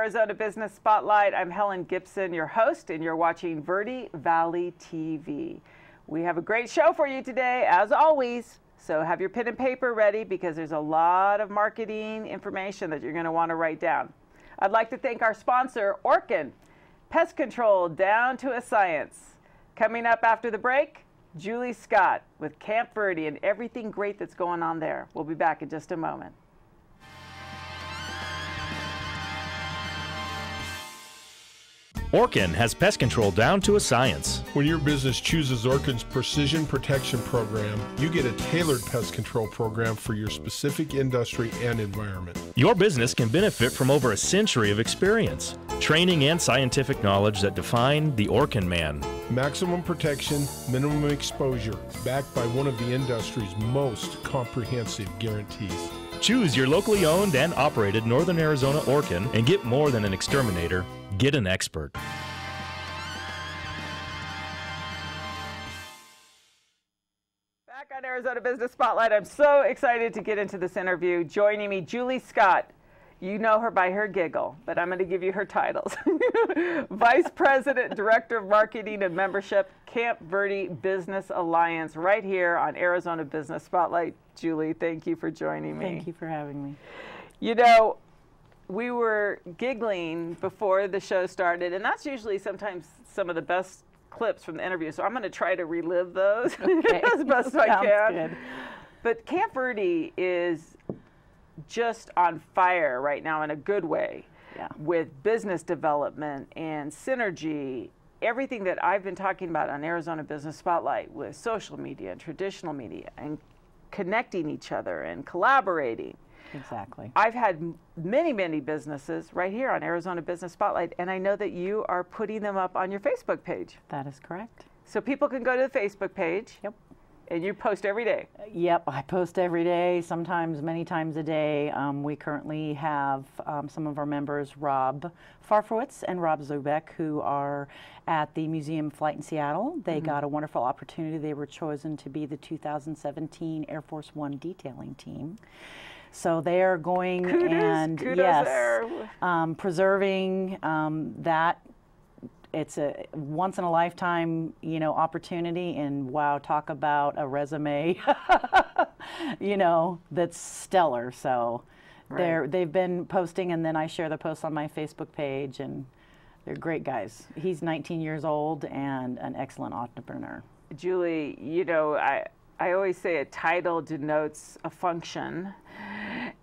Arizona Business Spotlight. I'm Helen Gibson, your host, and you're watching Verde Valley TV. We have a great show for you today, as always. So have your pen and paper ready because there's a lot of marketing information that you're going to want to write down. I'd like to thank our sponsor, Orkin, pest control down to a science. Coming up after the break, Julie Scott with Camp Verde and everything great that's going on there. We'll be back in just a moment. Orkin has pest control down to a science. When your business chooses Orkin's Precision Protection Program, you get a tailored pest control program for your specific industry and environment. Your business can benefit from over a century of experience, training, and scientific knowledge that define the Orkin man. Maximum protection, minimum exposure, backed by one of the industry's most comprehensive guarantees. Choose your locally owned and operated Northern Arizona Orkin and get more than an exterminator. Get an expert. Back on Arizona Business Spotlight, I'm so excited to get into this interview. Joining me, Julie Scott. You know her by her giggle, but I'm going to give you her titles. Vice President, Director of Marketing and Membership, Camp Verde Business Alliance, right here on Arizona Business Spotlight. Julie, thank you for joining me. Thank you for having me. You know, we were giggling before the show started, and that's usually sometimes some of the best clips from the interview, so I'm going to try to relive those as best I can. Good. But Camp Verde is just on fire right now in a good way, with business development and synergy, everything that I've been talking about on Arizona Business Spotlight with social media and traditional media and connecting each other and collaborating. Exactly. I've had many, many businesses right here on Arizona Business Spotlight, and I know that you are putting them up on your Facebook page. That is correct. So people can go to the Facebook page. Yep. And you post every day. Yep, I post every day, sometimes many times a day. We currently have some of our members, Rob Farfowitz and Rob Zubek, who are at the Museum Flight in Seattle. They got a wonderful opportunity. They were chosen to be the 2017 Air Force One detailing team. So they are going preserving that. It's a once in a lifetime, opportunity, and wow, talk about a resume, that's stellar. So they've been posting, and then I share the posts on my Facebook page, and they're great guys. He's 19 years old and an excellent entrepreneur. Julie, I always say a title denotes a function.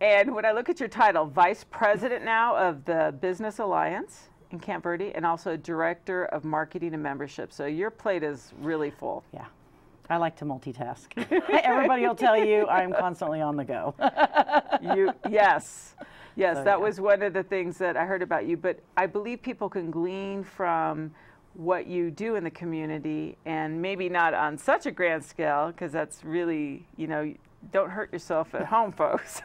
And when I look at your title, Vice President now of the Business Alliance in Camp Verde, and also Director of Marketing and Membership. So your plate is really full. Yeah, I like to multitask. Everybody will tell you I'm constantly on the go. Yes, that was one of the things that I heard about you. But I believe people can glean from what you do in the community, and maybe not on such a grand scale, because that's really, don't hurt yourself at home, folks.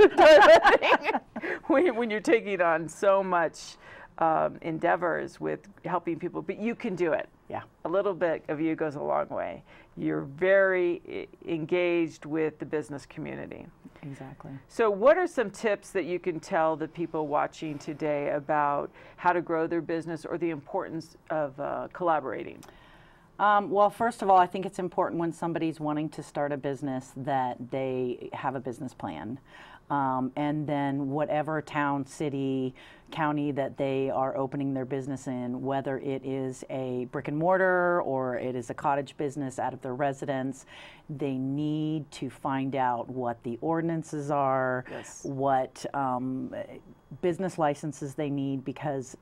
when you're taking on so much endeavors with helping people, but you can do it. Yeah. A little bit of you goes a long way. You're very engaged with the business community. Exactly. So what are some tips that you can tell the people watching today about how to grow their business or the importance of collaborating? Well, first of all, I think it's important when somebody's wanting to start a business that they have a business plan. And then whatever town, city, county that they are opening their business in, whether it is a brick and mortar or it is a cottage business out of their residence, they need to find out what the ordinances are, what business licenses they need, because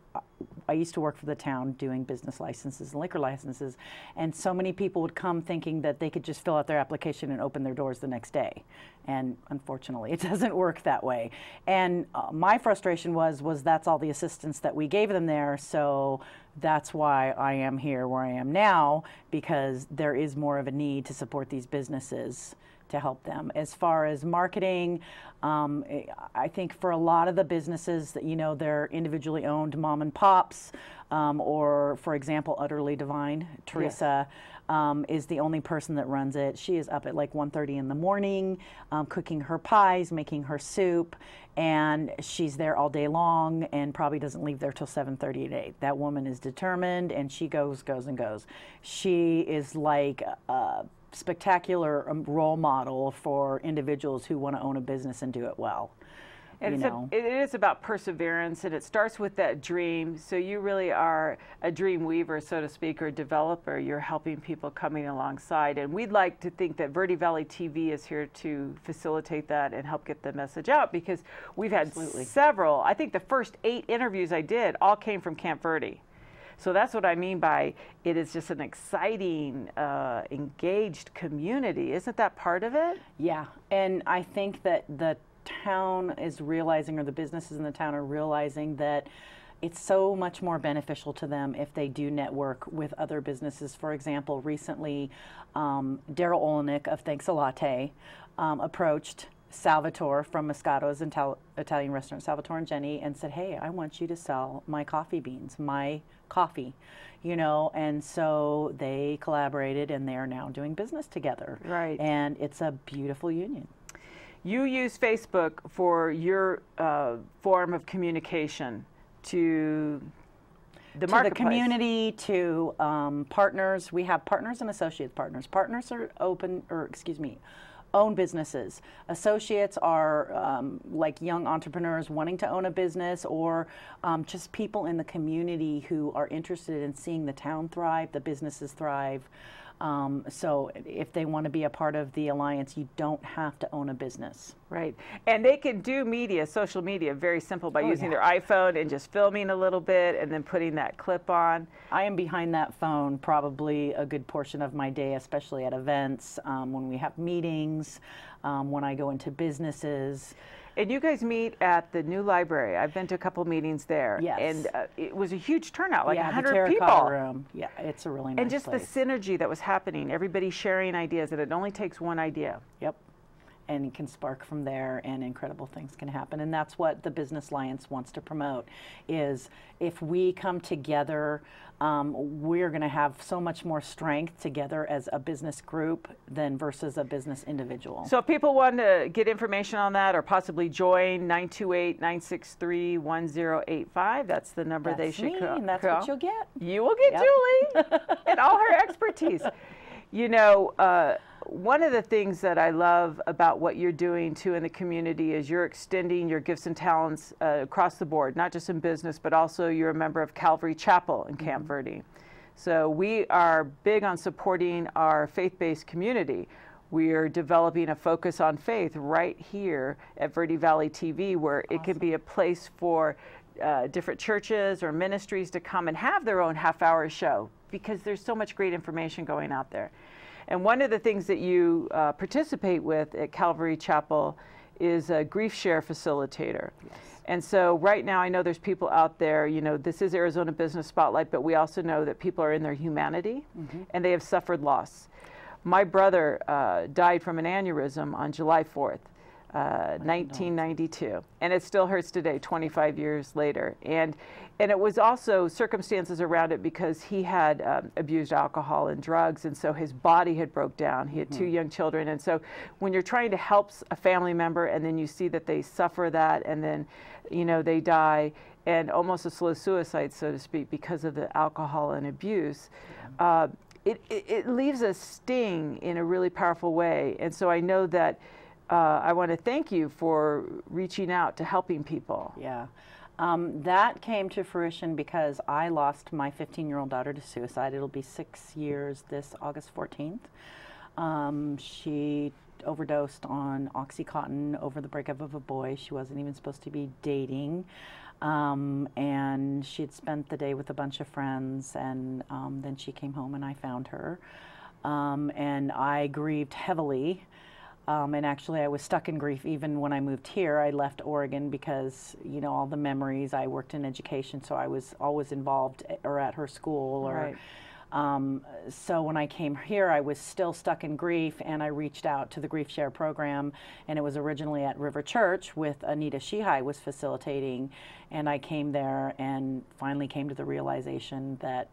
I used to work for the town doing business licenses and liquor licenses, and so many people would come thinking that they could just fill out their application and open their doors the next day. And unfortunately, it doesn't work that way. And my frustration was that's all the assistance that we gave them there, so that's why I am here where I am now, because there is more of a need to support these businesses to help them. As far as marketing, I think for a lot of the businesses that, they're individually owned mom and pops, or for example, Utterly Divine, Teresa, is the only person that runs it. She is up at like 1:30 in the morning, cooking her pies, making her soup, and she's there all day long and probably doesn't leave there till 7:30 at 8. That woman is determined, and she goes, and goes. She is like a spectacular role model for individuals who want to own a business and do it well. And it is about perseverance, and it starts with that dream. So you really are a dream weaver, so to speak, or developer. You're helping people coming alongside. And we'd like to think that Verde Valley TV is here to facilitate that and help get the message out, because we've had several. I think the first 8 interviews I did all came from Camp Verde. So that's what I mean by it is just an exciting, engaged community. Isn't that part of it? Yeah, and I think that the town is realizing, or the businesses in the town are realizing, that it's so much more beneficial to them if they do network with other businesses. For example, recently, Daryl Olenek of Thanks a Latte approached Salvatore from Moscato's Italian restaurant, Salvatore and Jenny, and said, hey, I want you to sell my coffee beans, my coffee, you know, and so they collaborated, and they are now doing business together. Right. And it's a beautiful union. You use Facebook for your form of communication to the marketplace. To the community, to partners. We have partners and associate partners. Partners are own businesses. Associates are like young entrepreneurs wanting to own a business, or just people in the community who are interested in seeing the town thrive, the businesses thrive. So if they want to be a part of the alliance, you don't have to own a business. Right. And they can do media, social media, very simple by using their iPhone and just filming a little bit and then putting that clip on. I am behind that phone probably a good portion of my day, especially at events, when we have meetings, when I go into businesses. And you guys meet at the new library. I've been to a couple meetings there. Yes. And it was a huge turnout, like 100 the terracotta people. room. Yeah, it's a really nice And just place. the synergy that was happening, everybody sharing ideas, and it only takes one idea. Yep. And it can spark from there, and incredible things can happen. And that's what the Business Alliance wants to promote, is if we come together, we're going to have so much more strength together as a business group than versus a business individual. So if people want to get information on that or possibly join, 928-963-1085. That's the number they should call. And that's what you'll get. You will get Julie and all her expertise. You know, one of the things that I love about what you're doing too in the community is you're extending your gifts and talents across the board, not just in business, but also you're a member of Calvary Chapel in Camp Verde. So we are big on supporting our faith-based community. We are developing a focus on faith right here at Verde Valley TV, where it can be a place for different churches or ministries to come and have their own half-hour show, because there's so much great information going out there. And one of the things that you participate with at Calvary Chapel is a grief share facilitator. Yes. And so right now I know there's people out there, you know, this is Arizona Business Spotlight, but we also know that people are in their humanity and they have suffered loss. My brother died from an aneurysm on July 4th. 1992, and it still hurts today, 25 years later. And it was also circumstances around it because he had abused alcohol and drugs, and so his body had broke down. He had 2 young children, and so when you're trying to help a family member and then you see that they suffer that, and then, you know, they die, and almost a slow suicide, so to speak, because of the alcohol and abuse, it leaves a sting in a really powerful way. And so I know that I want to thank you for reaching out to helping people. Yeah. That came to fruition because I lost my 15-year-old daughter to suicide. It'll be 6 years this August 14th. She overdosed on OxyContin over the breakup of a boy she wasn't even supposed to be dating. And she had spent the day with a bunch of friends, and then she came home and I found her. And I grieved heavily. And actually I was stuck in grief even when I moved here. I left Oregon because, you know, all the memories. I worked in education, so I was always involved or at her school. Or, so when I came here, I was still stuck in grief, and I reached out to the Grief Share program, and it was originally at River Church with Anita Shihai was facilitating, and I came there and finally came to the realization that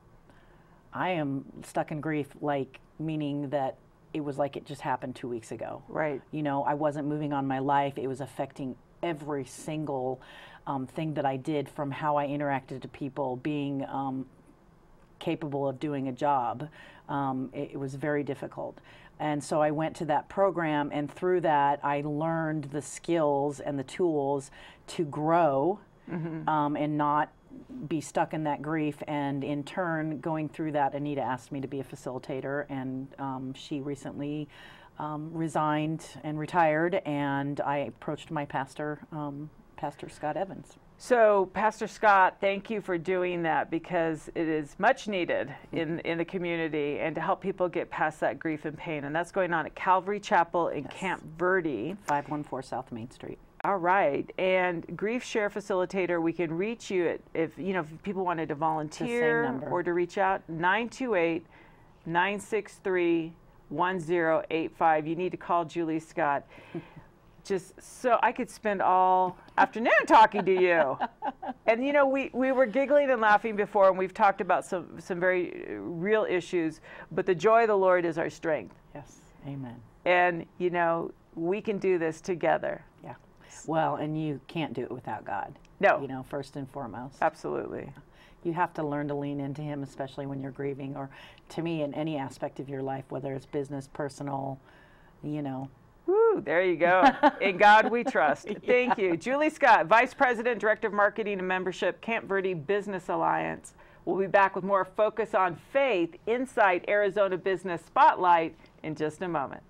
I am stuck in grief, like, meaning that it was like it just happened 2 weeks ago. Right. You know, I wasn't moving on my life. It was affecting every single thing that I did, from how I interacted to people, being capable of doing a job. It was very difficult. And so I went to that program, and through that I learned the skills and the tools to grow, and not be stuck in that grief. And in turn, going through that, Anita asked me to be a facilitator, and she recently resigned and retired, and I approached my pastor, Pastor Scott Evans. So, Pastor Scott, thank you for doing that, because it is much needed in the community, and to help people get past that grief and pain. And that's going on at Calvary Chapel in Camp Verde. 514 South Main Street. All right. And Grief Share Facilitator, we can reach you at, if people wanted to volunteer or to reach out, 928-963-1085. You need to call Julie Scott. Just so I could spend all afternoon talking to you. And you know, we were giggling and laughing before, and we've talked about some very real issues, but the joy of the Lord is our strength. Yes. Amen. And you know, we can do this together. Yeah. Well, and you can't do it without God. No. You know, first and foremost. Absolutely. You have to learn to lean into Him, especially when you're grieving, or to me, in any aspect of your life, whether it's business, personal, you know. Woo, there you go. In God we trust. Thank you. Julie Scott, Vice President, Director of Marketing and Membership, Camp Verde Business Alliance. We'll be back with more Focus on Faith inside Arizona Business Spotlight in just a moment.